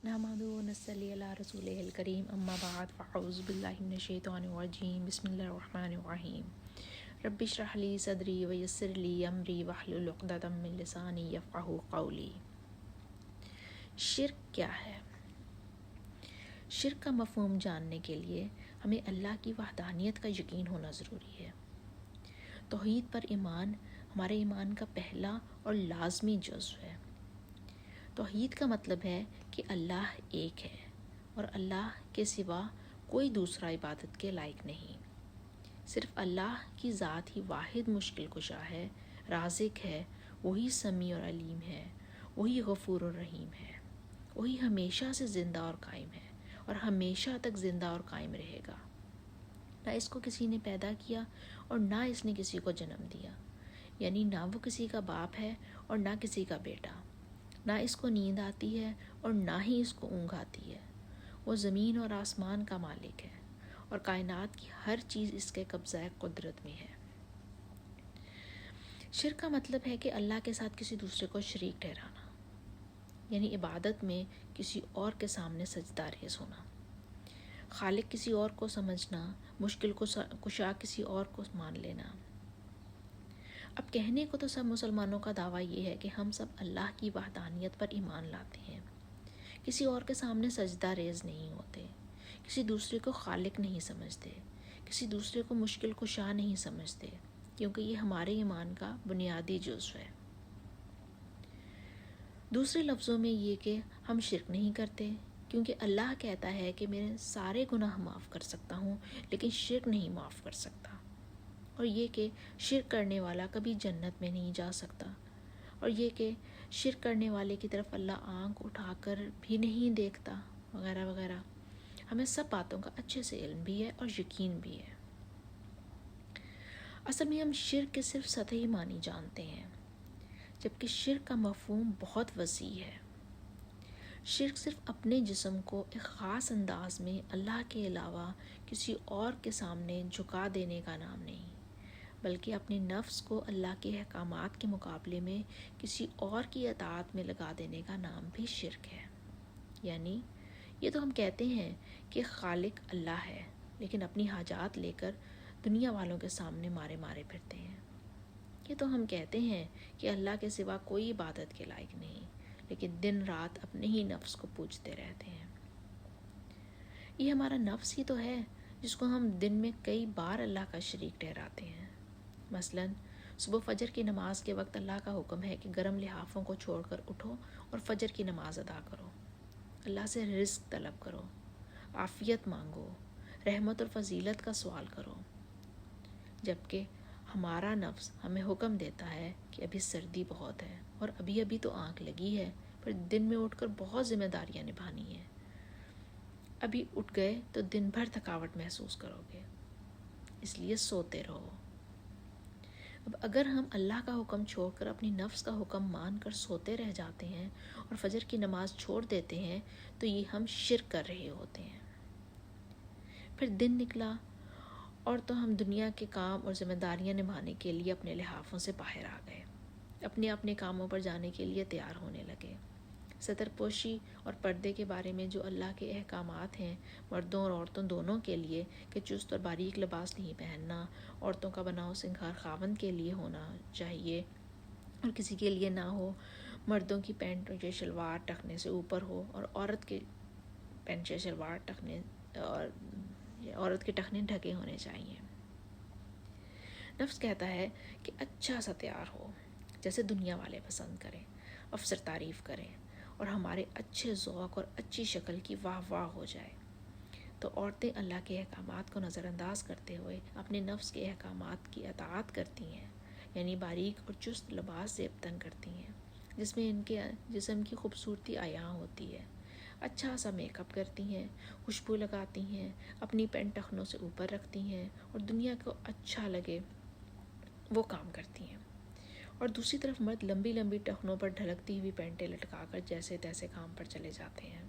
نحمدہ و نصلی علی رسولہ الکریم اما بعد فاعوذ باللہ من الشیطان الرجیم بسم اللہ الرحمن الرحیم رب اشرح لی صدری ویسر لی امری واحلل عقدۃ من لسانی یفقہوا قولی۔ شرک کیا ہے؟ شرک کا مفہوم جاننے کے لیے ہمیں اللہ کی وحدانیت کا یقین ہونا ضروری ہے۔ توحید پر ایمان ہمارے ایمان کا پہلا اور لازمی جزو ہے۔ توحید کا مطلب ہے کہ اللہ ایک ہے اور اللہ کے سوا کوئی دوسرا عبادت کے لائق نہیں۔ صرف اللہ کی ذات ہی واحد مشکل کشا ہے، رازق ہے، وہی سمیع اور علیم ہے، وہی غفور اور رحیم ہے، وہی ہمیشہ سے زندہ اور قائم ہے اور ہمیشہ تک زندہ اور قائم رہے گا۔ نہ اس کو کسی نے پیدا کیا اور نہ اس نے کسی کو جنم دیا، یعنی نہ وہ کسی کا باپ ہے اور نہ کسی کا بیٹا، نہ اس کو نیند آتی ہے اور نہ ہی اس کو اونگ آتی ہے۔ وہ زمین اور آسمان کا مالک ہے اور کائنات کی ہر چیز اس کے قبضہ قدرت میں ہے۔ شرک کا مطلب ہے کہ اللہ کے ساتھ کسی دوسرے کو شریک ٹھہرانا، یعنی عبادت میں کسی اور کے سامنے سجدہ ریز ہونا، خالق کسی اور کو سمجھنا، مشکل کو کشا کسی اور کو مان لینا۔ اب کہنے کو تو سب مسلمانوں کا دعویٰ یہ ہے کہ ہم سب اللہ کی وحدانیت پر ایمان لاتے ہیں، کسی اور کے سامنے سجدہ ریز نہیں ہوتے، کسی دوسرے کو خالق نہیں سمجھتے، کسی دوسرے کو مشکل کشا نہیں سمجھتے، کیونکہ یہ ہمارے ایمان کا بنیادی جزو ہے۔ دوسرے لفظوں میں یہ کہ ہم شرک نہیں کرتے، کیونکہ اللہ کہتا ہے کہ میں سارے گناہ معاف کر سکتا ہوں لیکن شرک نہیں معاف کر سکتا، اور یہ کہ شرک کرنے والا کبھی جنت میں نہیں جا سکتا، اور یہ کہ شرک کرنے والے کی طرف اللہ آنکھ اٹھا کر بھی نہیں دیکھتا، وغیرہ وغیرہ۔ ہمیں سب باتوں کا اچھے سے علم بھی ہے اور یقین بھی ہے۔ اصل میں ہم شرک کے صرف سطحی معنی جانتے ہیں، جبکہ شرک کا مفہوم بہت وسیع ہے۔ شرک صرف اپنے جسم کو ایک خاص انداز میں اللہ کے علاوہ کسی اور کے سامنے جھکا دینے کا نام نہیں، بلکہ اپنے نفس کو اللہ کے احکامات کے مقابلے میں کسی اور کی اطاعت میں لگا دینے کا نام بھی شرک ہے۔ یعنی یہ تو ہم کہتے ہیں کہ خالق اللہ ہے، لیکن اپنی حاجات لے کر دنیا والوں کے سامنے مارے مارے پھرتے ہیں۔ یہ تو ہم کہتے ہیں کہ اللہ کے سوا کوئی عبادت کے لائق نہیں، لیکن دن رات اپنے ہی نفس کو پوجتے رہتے ہیں۔ یہ ہمارا نفس ہی تو ہے جس کو ہم دن میں کئی بار اللہ کا شریک ٹھہراتے ہیں۔ مثلاً صبح فجر کی نماز کے وقت اللہ کا حکم ہے کہ گرم لحافوں کو چھوڑ کر اٹھو اور فجر کی نماز ادا کرو، اللہ سے رزق طلب کرو، عافیت مانگو، رحمت اور فضیلت کا سوال کرو، جبکہ ہمارا نفس ہمیں حکم دیتا ہے کہ ابھی سردی بہت ہے اور ابھی ابھی تو آنکھ لگی ہے، پر دن میں اٹھ کر بہت ذمہ داریاں نبھانی ہیں، ابھی اٹھ گئے تو دن بھر تھکاوٹ محسوس کرو گے، اس لیے سوتے رہو۔ اب اگر ہم اللہ کا حکم چھوڑ کر اپنی نفس کا حکم مان کر سوتے رہ جاتے ہیں اور فجر کی نماز چھوڑ دیتے ہیں تو یہ ہم شرک کر رہے ہوتے ہیں۔ پھر دن نکلا اور تو ہم دنیا کے کام اور ذمہ داریاں نبھانے کے لیے اپنے لحافوں سے باہر آ گئے، اپنے اپنے کاموں پر جانے کے لیے تیار ہونے لگے۔ ستر پوشی اور پردے کے بارے میں جو اللہ کے احکامات ہیں مردوں اور عورتوں دونوں کے لیے کہ چست اور باریک لباس نہیں پہننا، عورتوں کا بناؤ سنگھار خاوند کے لیے ہونا چاہیے اور کسی کے لیے نہ ہو، مردوں کی پینٹ اور شلوار ٹخنے سے اوپر ہو اور عورت کے پینٹ یا شلوار ٹخنے اور عورت کے ٹخنے ڈھکے ہونے چاہیے۔ نفس کہتا ہے کہ اچھا سا تیار ہو، جیسے دنیا والے پسند کریں، افسر تعریف کریں اور ہمارے اچھے ذوق اور اچھی شکل کی واہ واہ ہو جائے۔ تو عورتیں اللہ کے احکامات کو نظر انداز کرتے ہوئے اپنے نفس کے احکامات کی اطاعت کرتی ہیں، یعنی باریک اور چست لباس زیب تن کرتی ہیں جس میں ان کے جسم کی خوبصورتی عیاں ہوتی ہے، اچھا سا میک اپ کرتی ہیں، خوشبو لگاتی ہیں، اپنی پینٹ ٹخنوں سے اوپر رکھتی ہیں اور دنیا کو اچھا لگے وہ کام کرتی ہیں، اور دوسری طرف مرد لمبی لمبی ٹخنوں پر ڈھلکتی ہوئی پینٹیں لٹکا کر جیسے تیسے کام پر چلے جاتے ہیں۔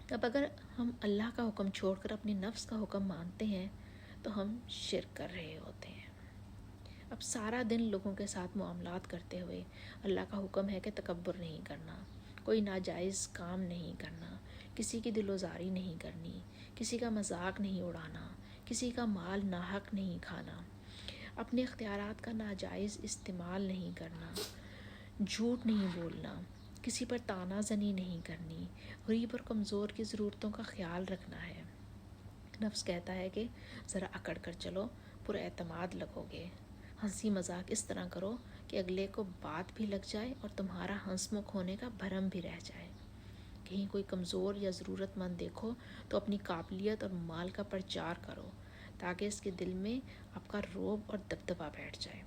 اب اگر ہم اللہ کا حکم چھوڑ کر اپنے نفس کا حکم مانتے ہیں تو ہم شرک کر رہے ہوتے ہیں۔ اب سارا دن لوگوں کے ساتھ معاملات کرتے ہوئے اللہ کا حکم ہے کہ تکبر نہیں کرنا، کوئی ناجائز کام نہیں کرنا، کسی کی دلوزاری نہیں کرنی، کسی کا مذاق نہیں اڑانا، کسی کا مال ناحق نہیں کھانا، اپنے اختیارات کا ناجائز استعمال نہیں کرنا، جھوٹ نہیں بولنا، کسی پر طعنہ زنی نہیں کرنی، غریب اور کمزور کی ضرورتوں کا خیال رکھنا ہے۔ نفس کہتا ہے کہ ذرا اکڑ کر چلو، پر اعتماد لگو گے، ہنسی مذاق اس طرح کرو کہ اگلے کو بات بھی لگ جائے اور تمہارا ہنس مکھ ہونے کا بھرم بھی رہ جائے۔ کہیں کوئی کمزور یا ضرورت مند دیکھو تو اپنی قابلیت اور مال کا پرچار کرو تاکہ اس کے دل میں آپ کا رعب اور دبدبہ بیٹھ جائے۔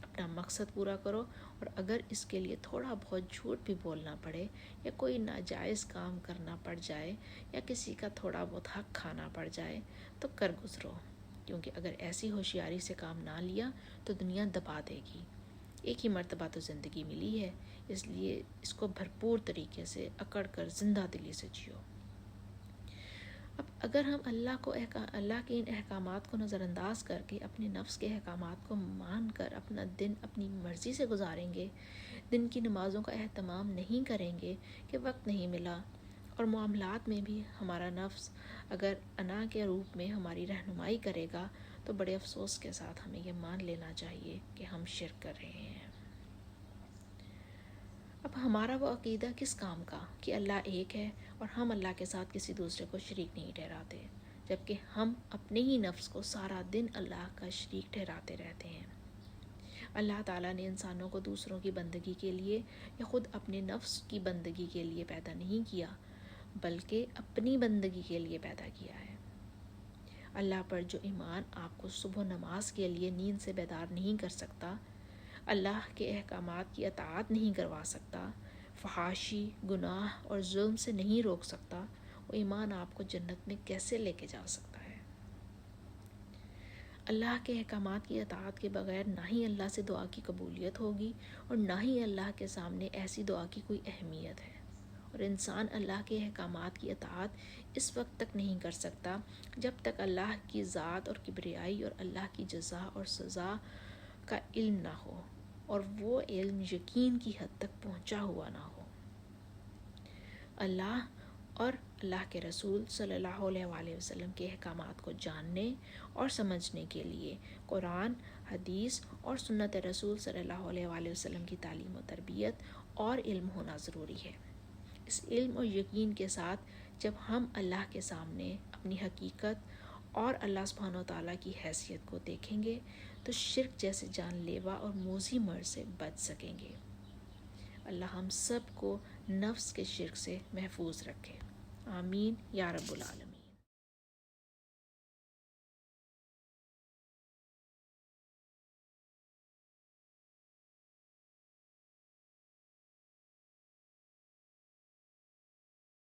اپنا مقصد پورا کرو، اور اگر اس کے لیے تھوڑا بہت جھوٹ بھی بولنا پڑے یا کوئی ناجائز کام کرنا پڑ جائے یا کسی کا تھوڑا بہت حق کھانا پڑ جائے تو کر گزرو، کیونکہ اگر ایسی ہوشیاری سے کام نہ لیا تو دنیا دبا دے گی۔ ایک ہی مرتبہ تو زندگی ملی ہے، اس لیے اس کو بھرپور طریقے سے اکڑ کر زندہ دلی سے جیو۔ اب اگر ہم اللہ کے ان احکامات کو نظر انداز کر کے اپنے نفس کے احکامات کو مان کر اپنا دن اپنی مرضی سے گزاریں گے، دن کی نمازوں کا اہتمام نہیں کریں گے کہ وقت نہیں ملا، اور معاملات میں بھی ہمارا نفس اگر انا کے روپ میں ہماری رہنمائی کرے گا تو بڑے افسوس کے ساتھ ہمیں یہ مان لینا چاہیے کہ ہم شرک کر رہے ہیں۔ اب ہمارا وہ عقیدہ کس کام کا کہ اللہ ایک ہے اور ہم اللہ کے ساتھ کسی دوسرے کو شریک نہیں ٹھہراتے، جبکہ ہم اپنے ہی نفس کو سارا دن اللہ کا شریک ٹھہراتے رہتے ہیں۔ اللہ تعالیٰ نے انسانوں کو دوسروں کی بندگی کے لیے یا خود اپنے نفس کی بندگی کے لیے پیدا نہیں کیا، بلکہ اپنی بندگی کے لیے پیدا کیا ہے۔ اللہ پر جو ایمان آپ کو صبح نماز کے لیے نیند سے بیدار نہیں کر سکتا، اللہ کے احکامات کی اطاعت نہیں کروا سکتا، فحاشی، گناہ اور ظلم سے نہیں روک سکتا، وہ ایمان آپ کو جنت میں کیسے لے کے جا سکتا ہے؟ اللہ کے احکامات کی اطاعت کے بغیر نہ ہی اللہ سے دعا کی قبولیت ہوگی اور نہ ہی اللہ کے سامنے ایسی دعا کی کوئی اہمیت ہے، اور انسان اللہ کے احکامات کی اطاعت اس وقت تک نہیں کر سکتا جب تک اللہ کی ذات اور کبریائی اور اللہ کی جزا اور سزا کا علم نہ ہو، اور وہ علم یقین کی حد تک پہنچا ہوا نہ ہو۔ اللہ اور اللہ کے رسول صلی اللہ علیہ وآلہ وسلم کے احکامات کو جاننے اور سمجھنے کے لیے قرآن، حدیث اور سنت رسول صلی اللہ علیہ وآلہ وسلم کی تعلیم و تربیت اور علم ہونا ضروری ہے۔ اس علم اور یقین کے ساتھ جب ہم اللہ کے سامنے اپنی حقیقت اور اللہ سبحانہ و تعالیٰ کی حیثیت کو دیکھیں گے تو شرک جیسے جان لیوا اور موذی مرض سے بچ سکیں گے۔ اللہ ہم سب کو نفس کے شرک سے محفوظ رکھے، آمین یا رب العالمین۔